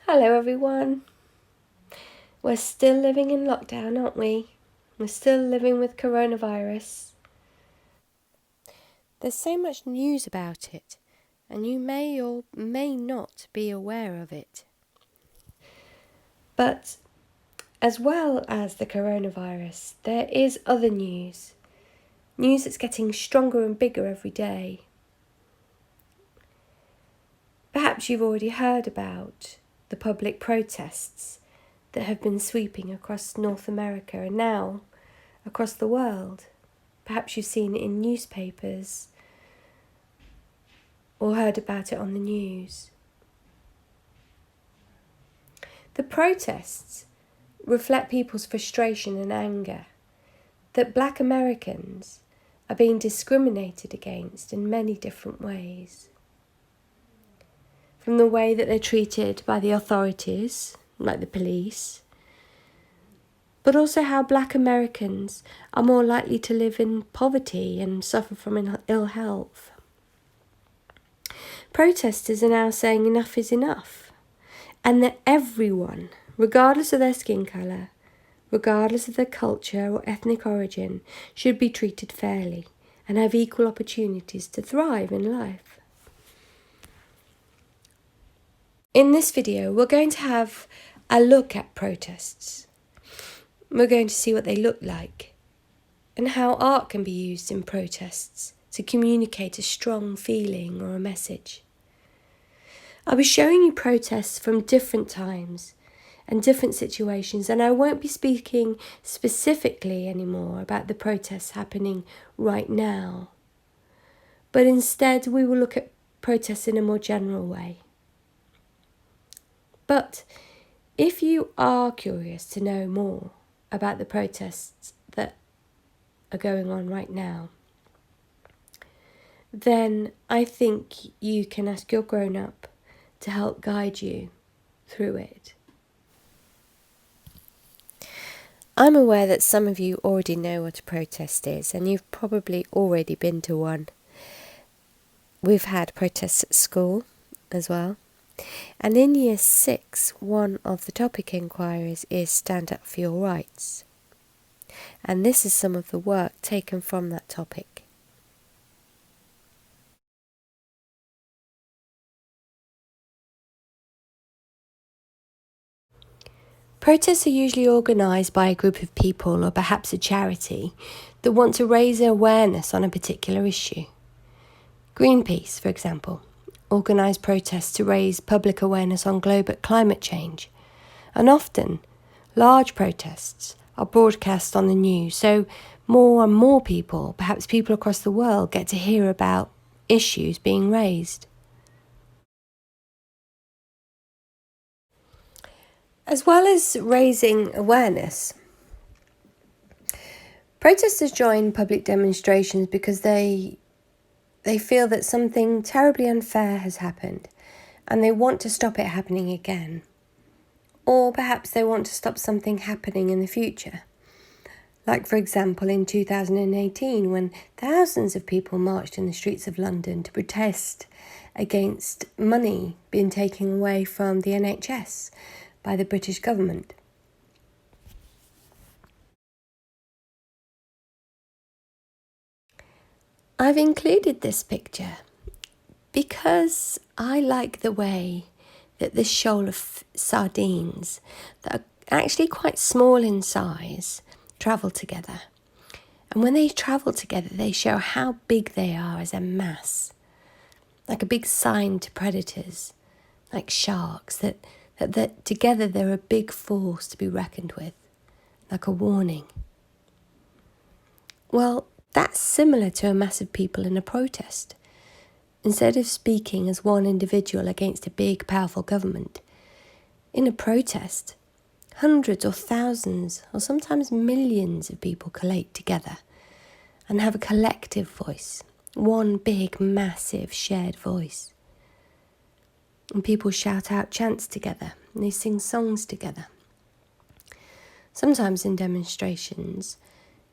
Hello everyone. We're still living in lockdown, aren't we? We're still living with coronavirus. There's so much news about it, and you may or may not be aware of it. But as well as the coronavirus, there is other news. News that's getting stronger and bigger every day. Perhaps you've already heard about the public protests that have been sweeping across North America and now across the world. Perhaps you've seen it in newspapers or heard about it on the news. The protests reflect people's frustration and anger that Black Americans are being discriminated against in many different ways. From the way that they're treated by the authorities, like the police, but also how Black Americans are more likely to live in poverty and suffer from ill health. Protesters are now saying enough is enough, and that everyone, regardless of their skin colour, regardless of their culture or ethnic origin, should be treated fairly and have equal opportunities to thrive in life. In this video, we're going to have a look at protests. We're going to see what they look like and how art can be used in protests to communicate a strong feeling or a message. I'll be showing you protests from different times and different situations, and I won't be speaking specifically anymore about the protests happening right now, but instead we will look at protests in a more general way. But if you are curious to know more about the protests that are going on right now, then I think you can ask your grown-up to help guide you through it. I'm aware that some of you already know what a protest is, and you've probably already been to one. We've had protests at school as well. And in Year 6, one of the topic inquiries is Stand Up for Your Rights. And this is some of the work taken from that topic. Protests are usually organised by a group of people or perhaps a charity that want to raise awareness on a particular issue. Greenpeace, for example, organise protests to raise public awareness on global climate change, and often large protests are broadcast on the news, so more and more people, perhaps people across the world, get to hear about issues being raised. As well as raising awareness, protesters join public demonstrations because they feel that something terribly unfair has happened and they want to stop it happening again. Or perhaps they want to stop something happening in the future. Like, for example, in 2018, when thousands of people marched in the streets of London to protest against money being taken away from the NHS by the British government. I've included this picture because I like the way that this shoal of sardines that are actually quite small in size travel together. And when they travel together, they show how big they are as a mass, like a big sign to predators, like sharks, that together they're a big force to be reckoned with, like a warning. Well, that's similar to a mass of people in a protest. Instead of speaking as one individual against a big, powerful government, in a protest, hundreds or thousands or sometimes millions of people collate together and have a collective voice, one big, massive, shared voice. And people shout out chants together and they sing songs together. Sometimes in demonstrations,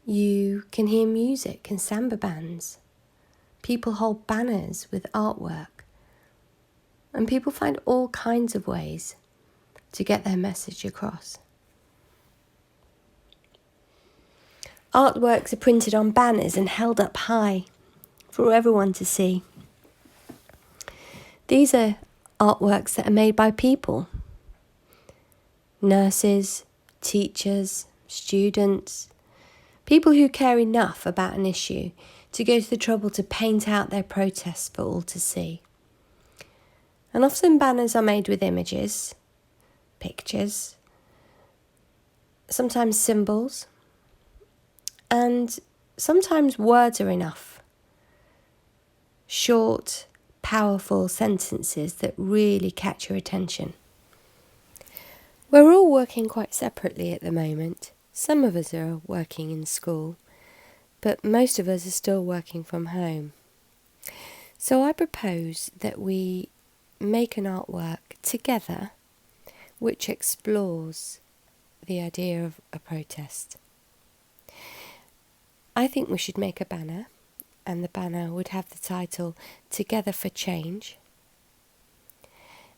you can hear music and samba bands. People hold banners with artwork. And people find all kinds of ways to get their message across. Artworks are printed on banners and held up high for everyone to see. These are artworks that are made by people. Nurses, teachers, students, people who care enough about an issue to go to the trouble to paint out their protests for all to see. And often banners are made with images, pictures, sometimes symbols, and sometimes words are enough. Short, powerful sentences that really catch your attention. We're all working quite separately at the moment. Some of us are working in school, but most of us are still working from home. So I propose that we make an artwork together which explores the idea of a protest. I think we should make a banner, and the banner would have the title Together for Change.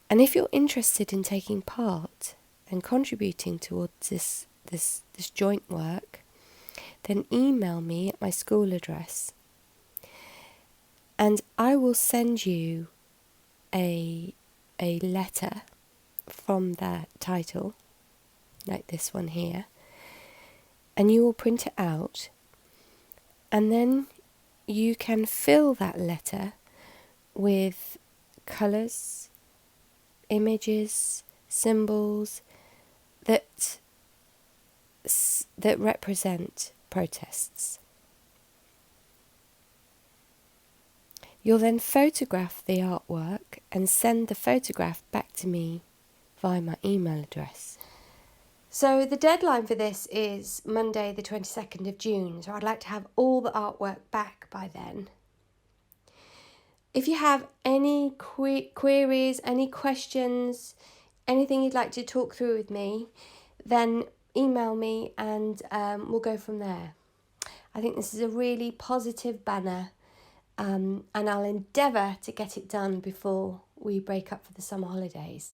And if you're interested in taking part and contributing towards this joint work, then email me at my school address and I will send you a letter from that title, like this one here, and you will print it out, and then you can fill that letter with colours, images, symbols that represent protests. You'll then photograph the artwork and send the photograph back to me via my email address. So the deadline for this is Monday the 22nd of June, so I'd like to have all the artwork back by then. If you have any queries, any questions, anything you'd like to talk through with me, then email me and we'll go from there. I think this is a really positive banner, and I'll endeavour to get it done before we break up for the summer holidays.